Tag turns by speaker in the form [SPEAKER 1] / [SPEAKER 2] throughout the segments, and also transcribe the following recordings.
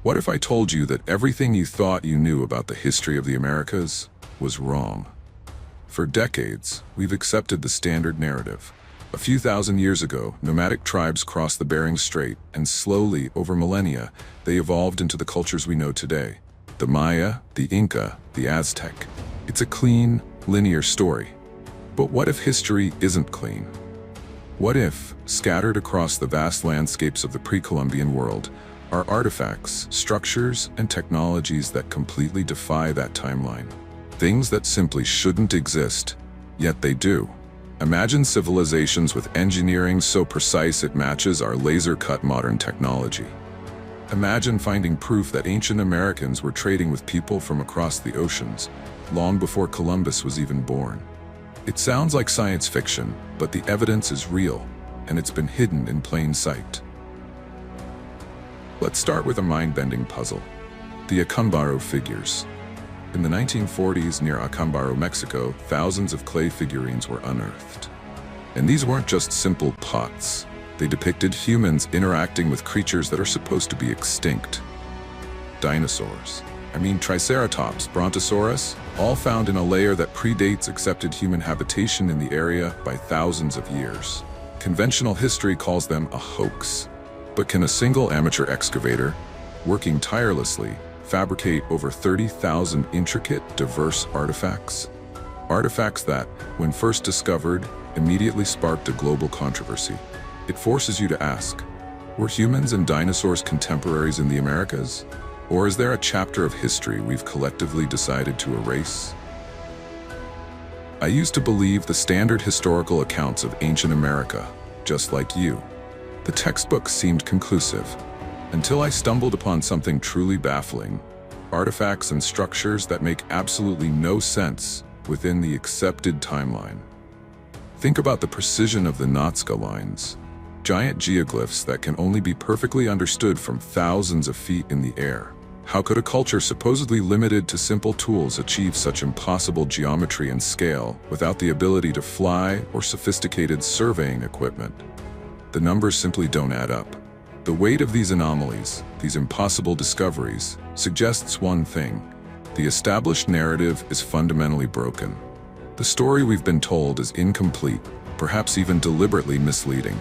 [SPEAKER 1] What if I told you that everything you thought you knew about the history of the Americas was wrong? For decades, we've accepted the standard narrative. A few thousand years ago, nomadic tribes crossed the Bering Strait, and slowly, over millennia, they evolved into the cultures we know today. The Maya, the Inca, the Aztec. It's a clean, linear story. But what if history isn't clean? What if, scattered across the vast landscapes of the pre-Columbian world, are artifacts, structures, and technologies that completely defy that timeline? Things that simply shouldn't exist, yet they do. Imagine civilizations with engineering so precise it matches our laser-cut modern technology. Imagine finding proof that ancient Americans were trading with people from across the oceans, long before Columbus was even born. It sounds like science fiction, but the evidence is real, and it's been hidden in plain sight. Let's start with a mind-bending puzzle: the Acámbaro figures. In the 1940s, near Acámbaro, Mexico, thousands of clay figurines were unearthed. And these weren't just simple pots. They depicted humans interacting with creatures that are supposed to be extinct. Dinosaurs. Triceratops, Brontosaurus, all found in a layer that predates accepted human habitation in the area by thousands of years. Conventional history calls them a hoax. But can a single amateur excavator, working tirelessly, fabricate over 30,000 intricate, diverse artifacts? Artifacts that, when first discovered, immediately sparked a global controversy. It forces you to ask, were humans and dinosaurs contemporaries in the Americas? Or is there a chapter of history we've collectively decided to erase? I used to believe the standard historical accounts of ancient America, just like you. The textbooks seemed conclusive, until I stumbled upon something truly baffling: artifacts and structures that make absolutely no sense within the accepted timeline. Think about the precision of the Nazca lines, giant geoglyphs that can only be perfectly understood from thousands of feet in the air. How could a culture supposedly limited to simple tools achieve such impossible geometry and scale without the ability to fly or sophisticated surveying equipment? The numbers simply don't add up. The weight of these anomalies, these impossible discoveries, suggests one thing: the established narrative is fundamentally broken. The story we've been told is incomplete, perhaps even deliberately misleading.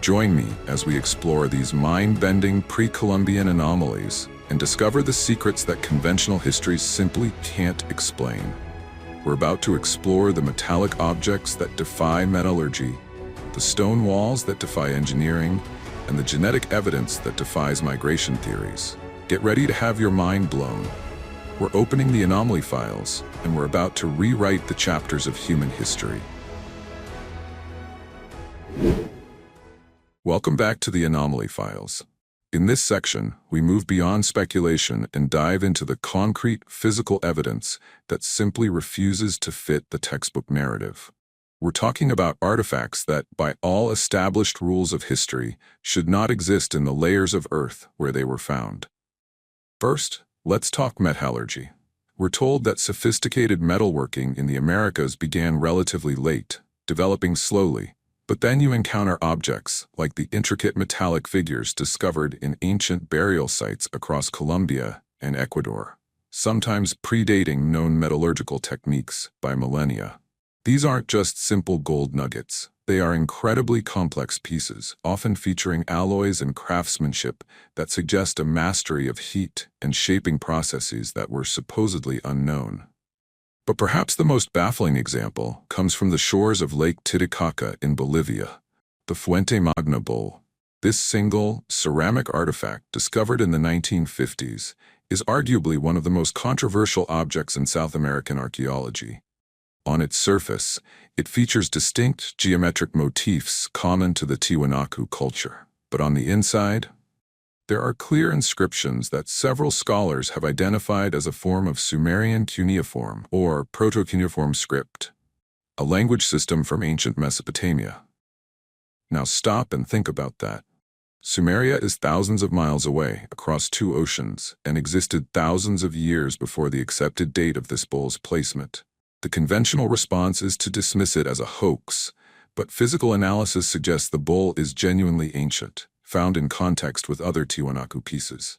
[SPEAKER 1] Join me as we explore these mind-bending pre-Columbian anomalies and discover the secrets that conventional histories simply can't explain. We're about to explore the metallic objects that defy metallurgy, the stone walls that defy engineering, and the genetic evidence that defies migration theories. Get ready to have your mind blown. We're opening the anomaly files, and we're about to rewrite the chapters of human history. Welcome back to the Anomaly Files. In this section, we move beyond speculation and dive into the concrete, physical evidence that simply refuses to fit the textbook narrative. We're talking about artifacts that, by all established rules of history, should not exist in the layers of Earth where they were found. First, let's talk metallurgy. We're told that sophisticated metalworking in the Americas began relatively late, developing slowly. But then you encounter objects like the intricate metallic figures discovered in ancient burial sites across Colombia and Ecuador, sometimes predating known metallurgical techniques by millennia. These aren't just simple gold nuggets. They are incredibly complex pieces, often featuring alloys and craftsmanship that suggest a mastery of heat and shaping processes that were supposedly unknown. But perhaps the most baffling example comes from the shores of Lake Titicaca in Bolivia, the Fuente Magna bowl. This single, ceramic artifact, discovered in the 1950s, is arguably one of the most controversial objects in South American archaeology. On its surface, it features distinct geometric motifs common to the Tiwanaku culture. But on the inside, there are clear inscriptions that several scholars have identified as a form of Sumerian cuneiform or Proto-Cuneiform script, a language system from ancient Mesopotamia. Now stop and think about that. Sumeria is thousands of miles away, across two oceans, and existed thousands of years before the accepted date of this bowl's placement. The conventional response is to dismiss it as a hoax, but physical analysis suggests the bowl is genuinely ancient, found in context with other Tiwanaku pieces.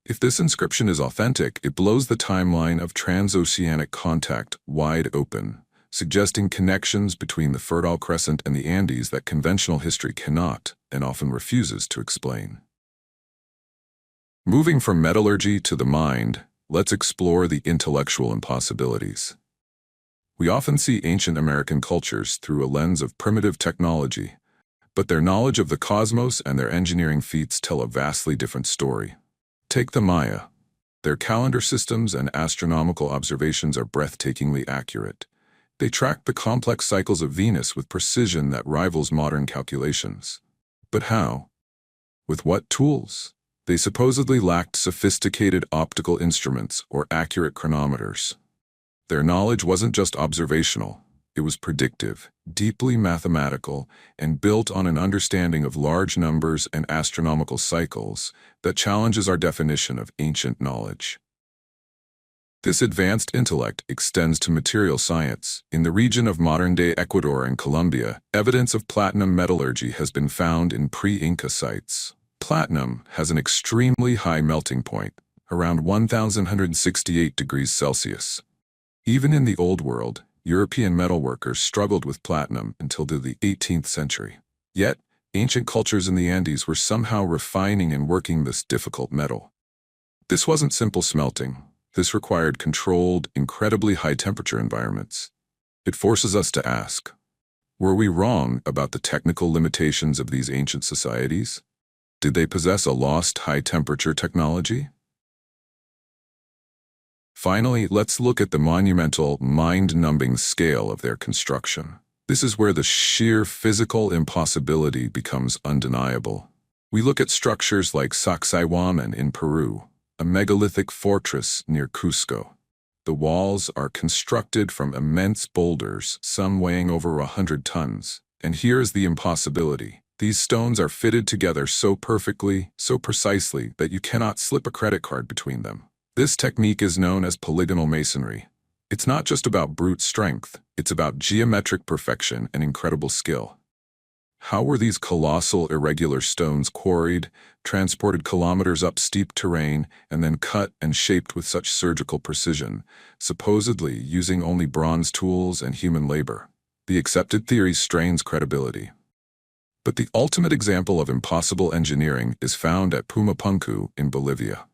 [SPEAKER 1] If this inscription is authentic, it blows the timeline of transoceanic contact wide open, suggesting connections between the Fertile Crescent and the Andes that conventional history cannot and often refuses to explain. Moving from metallurgy to the mind, let's explore the intellectual impossibilities. We often see ancient American cultures through a lens of primitive technology, but their knowledge of the cosmos and their engineering feats tell a vastly different story. Take the Maya. Their calendar systems and astronomical observations are breathtakingly accurate. They track the complex cycles of Venus with precision that rivals modern calculations. But how? With what tools? They supposedly lacked sophisticated optical instruments or accurate chronometers. Their knowledge wasn't just observational. It was predictive, deeply mathematical, and built on an understanding of large numbers and astronomical cycles that challenges our definition of ancient knowledge. This advanced intellect extends to material science. In the region of modern-day Ecuador and Colombia, evidence of platinum metallurgy has been found in pre-Inca sites. Platinum has an extremely high melting point, around 1,168 degrees Celsius. Even in the Old World, European metalworkers struggled with platinum until the 18th century. Yet, ancient cultures in the Andes were somehow refining and working this difficult metal. This wasn't simple smelting. This required controlled, incredibly high-temperature environments. It forces us to ask, were we wrong about the technical limitations of these ancient societies? Did they possess a lost high-temperature technology? Finally, let's look at the monumental, mind-numbing scale of their construction. This is where the sheer physical impossibility becomes undeniable. We look at structures like Sacsayhuaman in Peru, a megalithic fortress near Cusco. The walls are constructed from immense boulders, some weighing over 100 tons. And here is the impossibility. These stones are fitted together so perfectly, so precisely, that you cannot slip a credit card between them. This technique is known as polygonal masonry. It's not just about brute strength, it's about geometric perfection and incredible skill. How were these colossal irregular stones quarried, transported kilometers up steep terrain, and then cut and shaped with such surgical precision, supposedly using only bronze tools and human labor? The accepted theory strains credibility. But the ultimate example of impossible engineering is found at Puma Punku in Bolivia.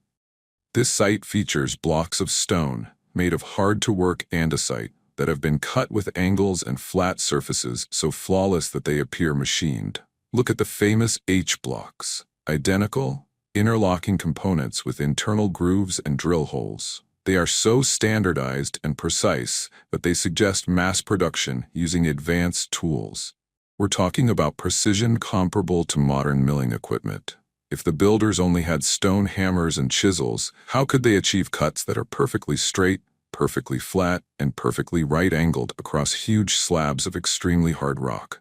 [SPEAKER 1] This site features blocks of stone, made of hard-to-work andesite, that have been cut with angles and flat surfaces so flawless that they appear machined. Look at the famous H-blocks, identical, interlocking components with internal grooves and drill holes. They are so standardized and precise that they suggest mass production using advanced tools. We're talking about precision comparable to modern milling equipment. If the builders only had stone hammers and chisels, how could they achieve cuts that are perfectly straight, perfectly flat, and perfectly right-angled across huge slabs of extremely hard rock?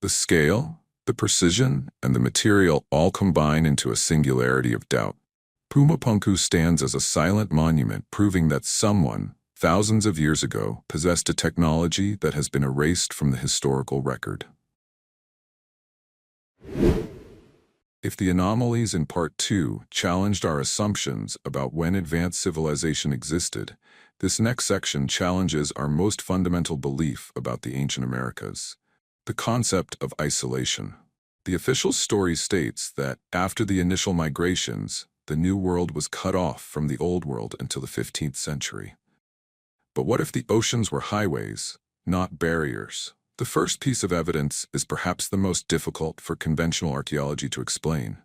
[SPEAKER 1] The scale, the precision, and the material all combine into a singularity of doubt. Puma Punku stands as a silent monument proving that someone, thousands of years ago, possessed a technology that has been erased from the historical record. If the anomalies in Part 2 challenged our assumptions about when advanced civilization existed, this next section challenges our most fundamental belief about the ancient Americas: the concept of isolation. The official story states that after the initial migrations, the New World was cut off from the Old World until the 15th century. But what if the oceans were highways, not barriers? The first piece of evidence is perhaps the most difficult for conventional archaeology to explain: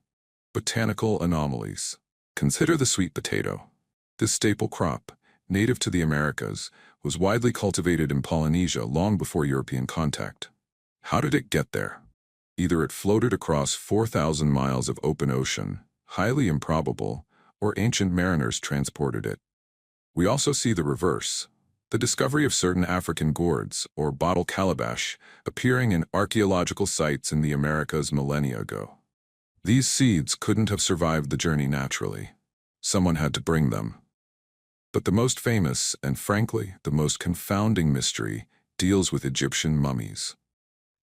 [SPEAKER 1] botanical anomalies. Consider the sweet potato. This staple crop, native to the Americas, was widely cultivated in Polynesia long before European contact. How did it get there? Either it floated across 4,000 miles of open ocean, highly improbable, or ancient mariners transported it. We also see the reverse: the discovery of certain African gourds, or bottle calabash, appearing in archaeological sites in the Americas millennia ago. These seeds couldn't have survived the journey naturally. Someone had to bring them. But the most famous, and frankly, the most confounding mystery, deals with Egyptian mummies.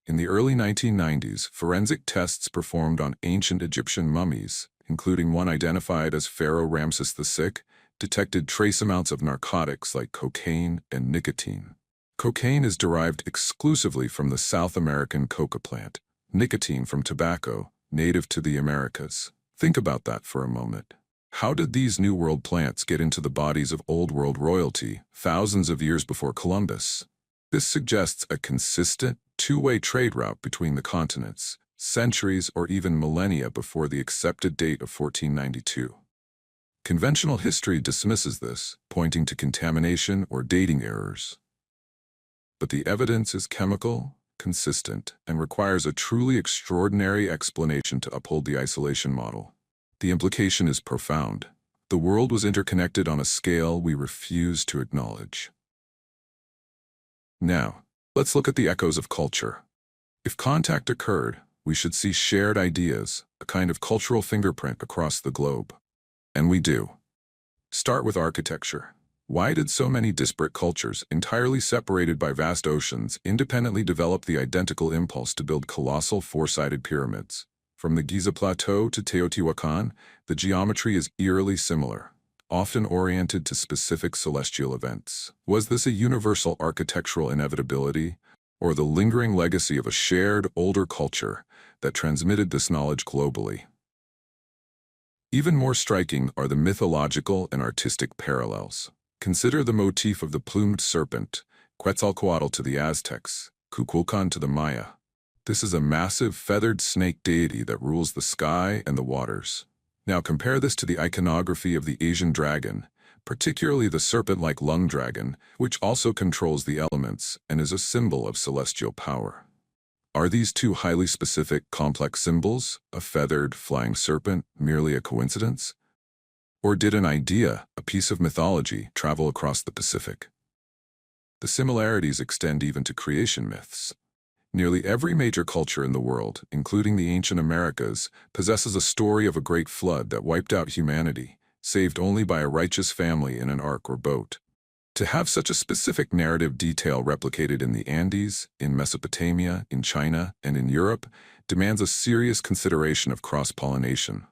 [SPEAKER 1] In the early 1990s, forensic tests performed on ancient Egyptian mummies, including one identified as Pharaoh Ramses VI, detected trace amounts of narcotics like cocaine and nicotine. Cocaine is derived exclusively from the South American coca plant, nicotine from tobacco, native to the Americas. Think about that for a moment. How did these New World plants get into the bodies of Old World royalty thousands of years before Columbus? This suggests a consistent, two-way trade route between the continents, centuries or even millennia before the accepted date of 1492. Conventional history dismisses this, pointing to contamination or dating errors. But the evidence is chemical, consistent, and requires a truly extraordinary explanation to uphold the isolation model. The implication is profound. The world was interconnected on a scale we refuse to acknowledge. Now, let's look at the echoes of culture. If contact occurred, we should see shared ideas, a kind of cultural fingerprint across the globe. And we do. Start with architecture. Why did so many disparate cultures, entirely separated by vast oceans, independently develop the identical impulse to build colossal four-sided pyramids? From the Giza Plateau to Teotihuacan, the geometry is eerily similar, often oriented to specific celestial events. Was this a universal architectural inevitability, or the lingering legacy of a shared, older culture that transmitted this knowledge globally? Even more striking are the mythological and artistic parallels. Consider the motif of the plumed serpent, Quetzalcoatl to the Aztecs, Kukulkan to the Maya. This is a massive feathered snake deity that rules the sky and the waters. Now compare this to the iconography of the Asian dragon, particularly the serpent-like lung dragon, which also controls the elements and is a symbol of celestial power. Are these two highly specific, complex symbols, a feathered, flying serpent, merely a coincidence? Or did an idea, a piece of mythology, travel across the Pacific? The similarities extend even to creation myths. Nearly every major culture in the world, including the ancient Americas, possesses a story of a great flood that wiped out humanity, saved only by a righteous family in an ark or boat. To have such a specific narrative detail replicated in the Andes, in Mesopotamia, in China, and in Europe demands a serious consideration of cross-pollination.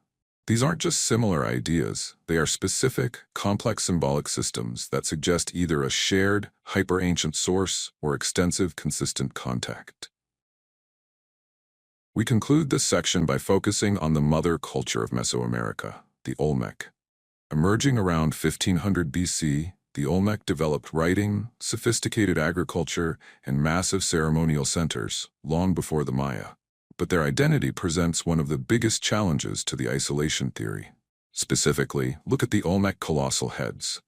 [SPEAKER 1] These aren't just similar ideas, they are specific, complex symbolic systems that suggest either a shared, hyper-ancient source or extensive, consistent contact. We conclude this section by focusing on the mother culture of Mesoamerica, the Olmec. Emerging around 1500 BC, the Olmec developed writing, sophisticated agriculture, and massive ceremonial centers, long before the Maya. But their identity presents one of the biggest challenges to the isolation theory. Specifically, look at the Olmec colossal heads.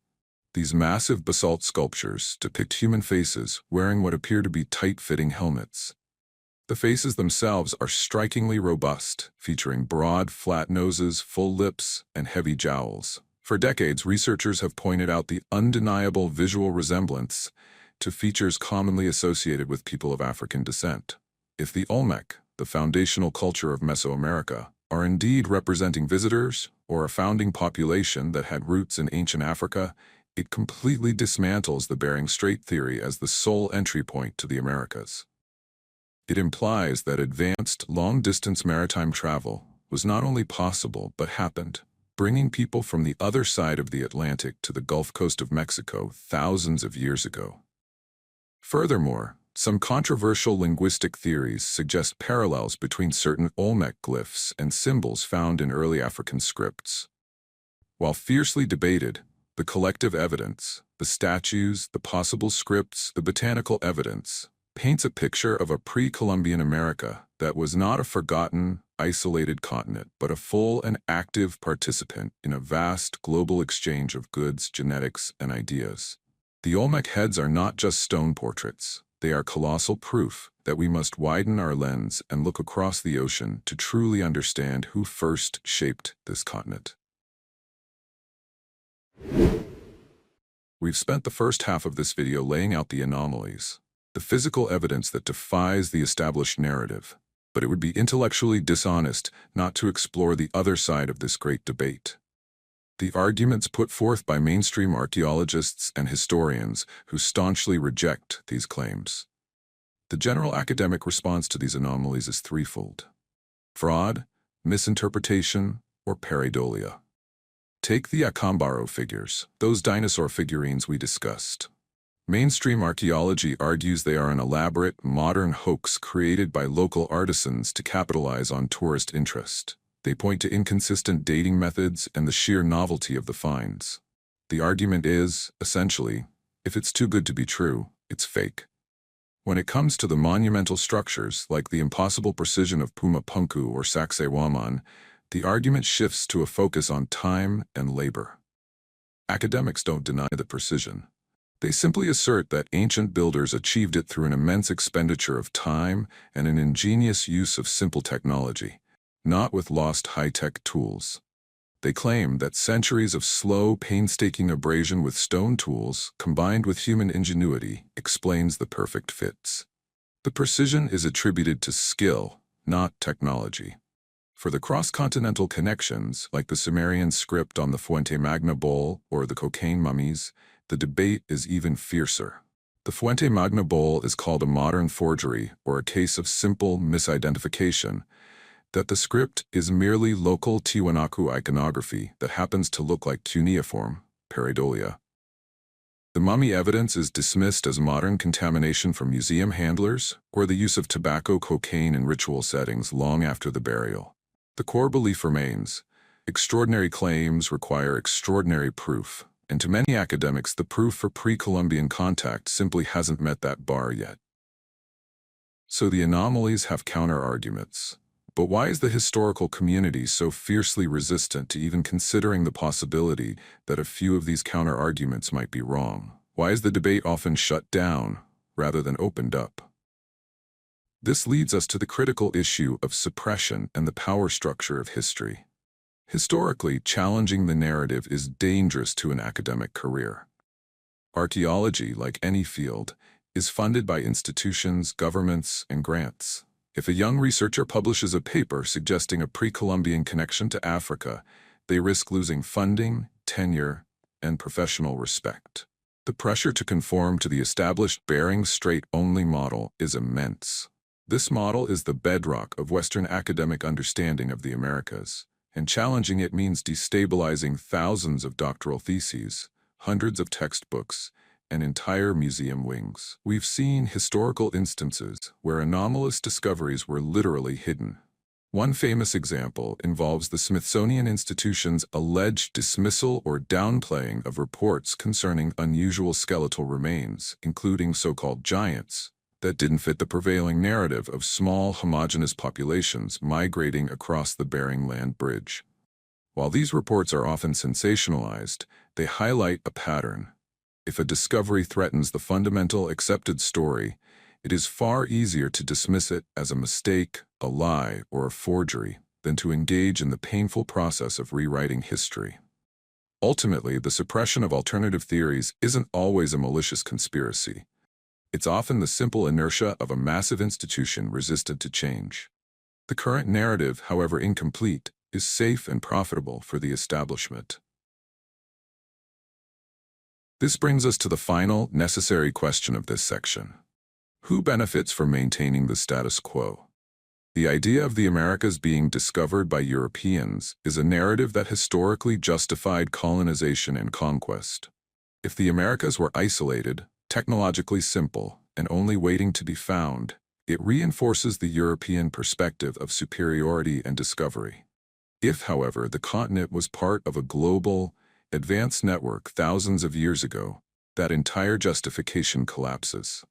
[SPEAKER 1] These massive basalt sculptures depict human faces wearing what appear to be tight-fitting helmets. The faces themselves are strikingly robust, featuring broad, flat noses, full lips, and heavy jowls. For decades, researchers have pointed out the undeniable visual resemblance to features commonly associated with people of African descent. If the Olmec, the foundational culture of Mesoamerica, are indeed representing visitors or a founding population that had roots in ancient Africa, it completely dismantles the Bering Strait theory as the sole entry point to the Americas. It implies that advanced, long-distance maritime travel was not only possible but happened, bringing people from the other side of the Atlantic to the Gulf Coast of Mexico thousands of years ago. Furthermore, some controversial linguistic theories suggest parallels between certain Olmec glyphs and symbols found in early African scripts. While fiercely debated, the collective evidence, the statues, the possible scripts, the botanical evidence, paints a picture of a pre-Columbian America that was not a forgotten, isolated continent, but a full and active participant in a vast global exchange of goods, genetics, and ideas. The Olmec heads are not just stone portraits. They are colossal proof that we must widen our lens and look across the ocean to truly understand who first shaped this continent. We've spent the first half of this video laying out the anomalies, the physical evidence that defies the established narrative, but it would be intellectually dishonest not to explore the other side of this great debate. The arguments put forth by mainstream archaeologists and historians who staunchly reject these claims. The general academic response to these anomalies is threefold: fraud, misinterpretation, or pareidolia. Take the Acambaro figures, those dinosaur figurines we discussed. Mainstream archaeology argues they are an elaborate, modern hoax created by local artisans to capitalize on tourist interest. They point to inconsistent dating methods and the sheer novelty of the finds. The argument is, essentially, if it's too good to be true, it's fake. When it comes to the monumental structures, like the impossible precision of Puma Punku or Sacsayhuaman, the argument shifts to a focus on time and labor. Academics don't deny the precision. They simply assert that ancient builders achieved it through an immense expenditure of time and an ingenious use of simple technology, not with lost high-tech tools. They claim that centuries of slow, painstaking abrasion with stone tools, combined with human ingenuity, explains the perfect fits. The precision is attributed to skill, not technology. For the cross-continental connections, like the Sumerian script on the Fuente Magna bowl or the cocaine mummies, the debate is even fiercer. The Fuente Magna bowl is called a modern forgery or a case of simple misidentification, that the script is merely local Tiwanaku iconography that happens to look like cuneiform, pareidolia. The mummy evidence is dismissed as modern contamination from museum handlers or the use of tobacco cocaine in ritual settings long after the burial. The core belief remains: extraordinary claims require extraordinary proof, and to many academics the proof for pre-Columbian contact simply hasn't met that bar yet. So the anomalies have counter-arguments. But why is the historical community so fiercely resistant to even considering the possibility that a few of these counter-arguments might be wrong? Why is the debate often shut down rather than opened up? This leads us to the critical issue of suppression and the power structure of history. Historically, challenging the narrative is dangerous to an academic career. Archaeology, like any field, is funded by institutions, governments, and grants. If a young researcher publishes a paper suggesting a pre-Columbian connection to Africa, they risk losing funding, tenure, and professional respect. The pressure to conform to the established Bering Strait-only model is immense. This model is the bedrock of Western academic understanding of the Americas, and challenging it means destabilizing thousands of doctoral theses, hundreds of textbooks, and entire museum wings. We've seen historical instances where anomalous discoveries were literally hidden. One famous example involves the Smithsonian Institution's alleged dismissal or downplaying of reports concerning unusual skeletal remains, including so-called giants, that didn't fit the prevailing narrative of small, homogeneous populations migrating across the Bering Land Bridge. While these reports are often sensationalized, they highlight a pattern. If a discovery threatens the fundamental accepted story, it is far easier to dismiss it as a mistake, a lie, or a forgery than to engage in the painful process of rewriting history. Ultimately, the suppression of alternative theories isn't always a malicious conspiracy. It's often the simple inertia of a massive institution resistant to change. The current narrative, however incomplete, is safe and profitable for the establishment. This brings us to the final, necessary question of this section. Who benefits from maintaining the status quo? The idea of the Americas being discovered by Europeans is a narrative that historically justified colonization and conquest. If the Americas were isolated, technologically simple, and only waiting to be found, it reinforces the European perspective of superiority and discovery. If, however, the continent was part of a global, advanced network thousands of years ago, that entire justification collapses.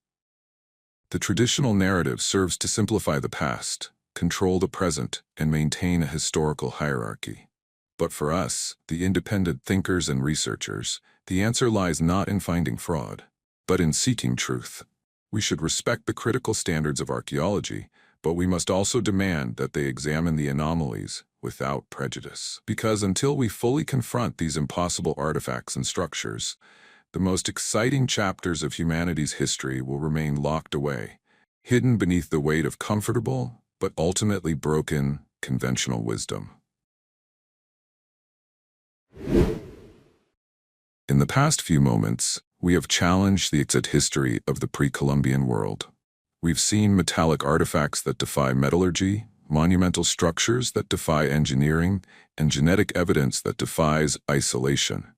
[SPEAKER 1] The traditional narrative serves to simplify the past, control the present, and maintain a historical hierarchy. But for us, the independent thinkers and researchers, the answer lies not in finding fraud, but in seeking truth. We should respect the critical standards of archaeology, but we must also demand that they examine the anomalies without prejudice. Because until we fully confront these impossible artifacts and structures, the most exciting chapters of humanity's history will remain locked away, hidden beneath the weight of comfortable, but ultimately broken, conventional wisdom. In the past few moments, we have challenged the exit history of the pre-Columbian world. We've seen metallic artifacts that defy metallurgy, monumental structures that defy engineering, and genetic evidence that defies isolation.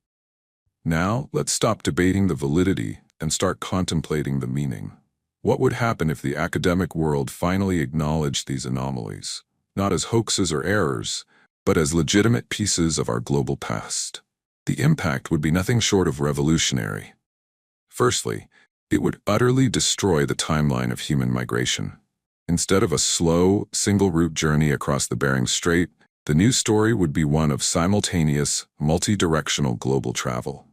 [SPEAKER 1] Now, let's stop debating the validity and start contemplating the meaning. What would happen if the academic world finally acknowledged these anomalies, not as hoaxes or errors, but as legitimate pieces of our global past? The impact would be nothing short of revolutionary. Firstly, it would utterly destroy the timeline of human migration. Instead of a slow, single-route journey across the Bering Strait, the new story would be one of simultaneous, multi-directional global travel.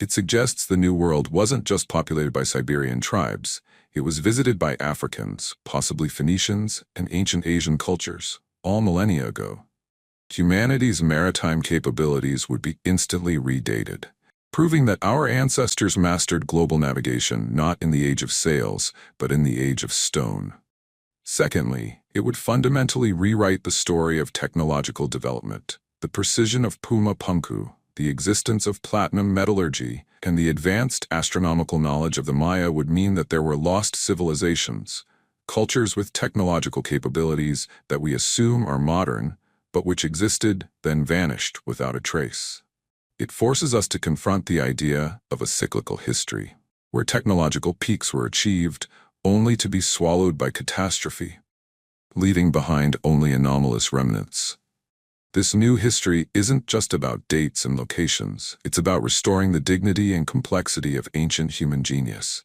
[SPEAKER 1] It suggests the New World wasn't just populated by Siberian tribes, it was visited by Africans, possibly Phoenicians, and ancient Asian cultures, all millennia ago. Humanity's maritime capabilities would be instantly redated, proving that our ancestors mastered global navigation not in the age of sails, but in the age of stone. Secondly, it would fundamentally rewrite the story of technological development. The precision of Puma Punku, the existence of platinum metallurgy, and the advanced astronomical knowledge of the Maya would mean that there were lost civilizations, cultures with technological capabilities that we assume are modern, but which existed, then vanished without a trace. It forces us to confront the idea of a cyclical history, where technological peaks were achieved only to be swallowed by catastrophe, leaving behind only anomalous remnants. This new history isn't just about dates and locations, it's about restoring the dignity and complexity of ancient human genius.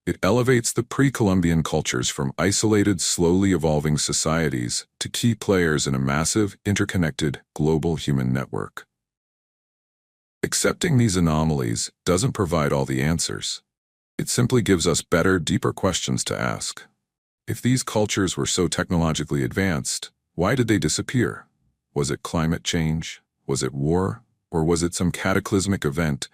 [SPEAKER 1] It elevates the pre-Columbian cultures from isolated, slowly evolving societies to key players in a massive, interconnected, global human network. Accepting these anomalies doesn't provide all the answers. It simply gives us better, deeper questions to ask. If these cultures were so technologically advanced, why did they disappear? Was it climate change? Was it war? Or was it some cataclysmic event,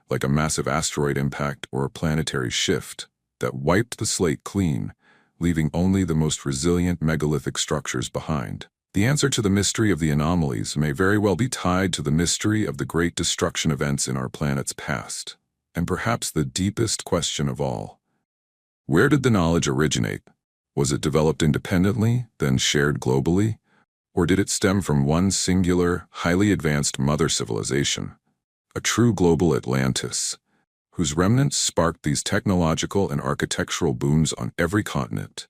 [SPEAKER 1] like a massive asteroid impact or a planetary shift, that wiped the slate clean, leaving only the most resilient megalithic structures behind? The answer to the mystery of the anomalies may very well be tied to the mystery of the great destruction events in our planet's past. And perhaps the deepest question of all: where did the knowledge originate? Was it developed independently, then shared globally? Or did it stem from one singular, highly advanced mother civilization, a true global Atlantis, whose remnants sparked these technological and architectural booms on every continent?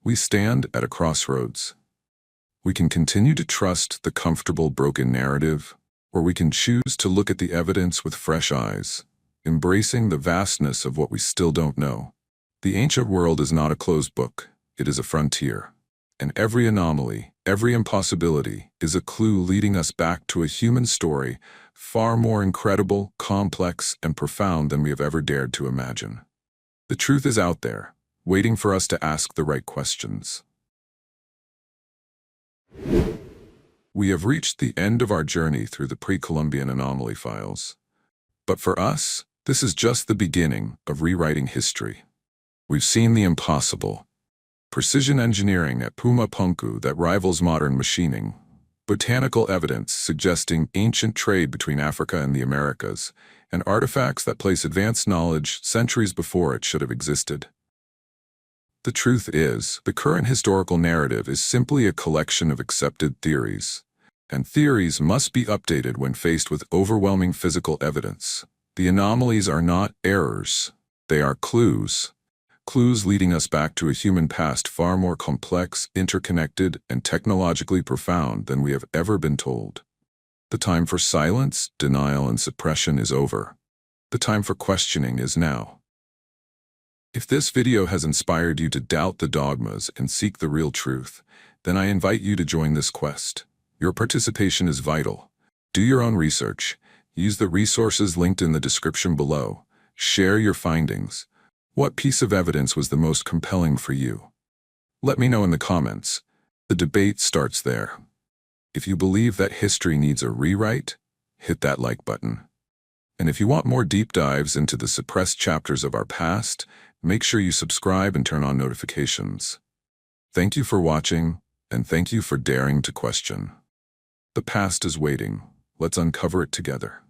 [SPEAKER 1] We stand at a crossroads. We can continue to trust the comfortable, broken narrative, or we can choose to look at the evidence with fresh eyes, embracing the vastness of what we still don't know. The ancient world is not a closed book, it is a frontier. And every anomaly, every impossibility, is a clue leading us back to a human story far more incredible, complex, and profound than we have ever dared to imagine. The truth is out there, waiting for us to ask the right questions. We have reached the end of our journey through the pre-Columbian anomaly files. But for us, this is just the beginning of rewriting history. We've seen the impossible. Precision engineering at Puma Punku that rivals modern machining. Botanical evidence suggesting ancient trade between Africa and the Americas, and artifacts that place advanced knowledge centuries before it should have existed. The truth is, the current historical narrative is simply a collection of accepted theories. And theories must be updated when faced with overwhelming physical evidence. The anomalies are not errors, they are clues. Clues leading us back to a human past far more complex, interconnected, and technologically profound than we have ever been told. The time for silence, denial, and suppression is over. The time for questioning is now. If this video has inspired you to doubt the dogmas and seek the real truth, then I invite you to join this quest. Your participation is vital. Do your own research. Use the resources linked in the description below. Share your findings. What piece of evidence was the most compelling for you? Let me know in the comments. The debate starts there. If you believe that history needs a rewrite, hit that like button. And if you want more deep dives into the suppressed chapters of our past, make sure you subscribe and turn on notifications. Thank you for watching, and thank you for daring to question. The past is waiting. Let's uncover it together.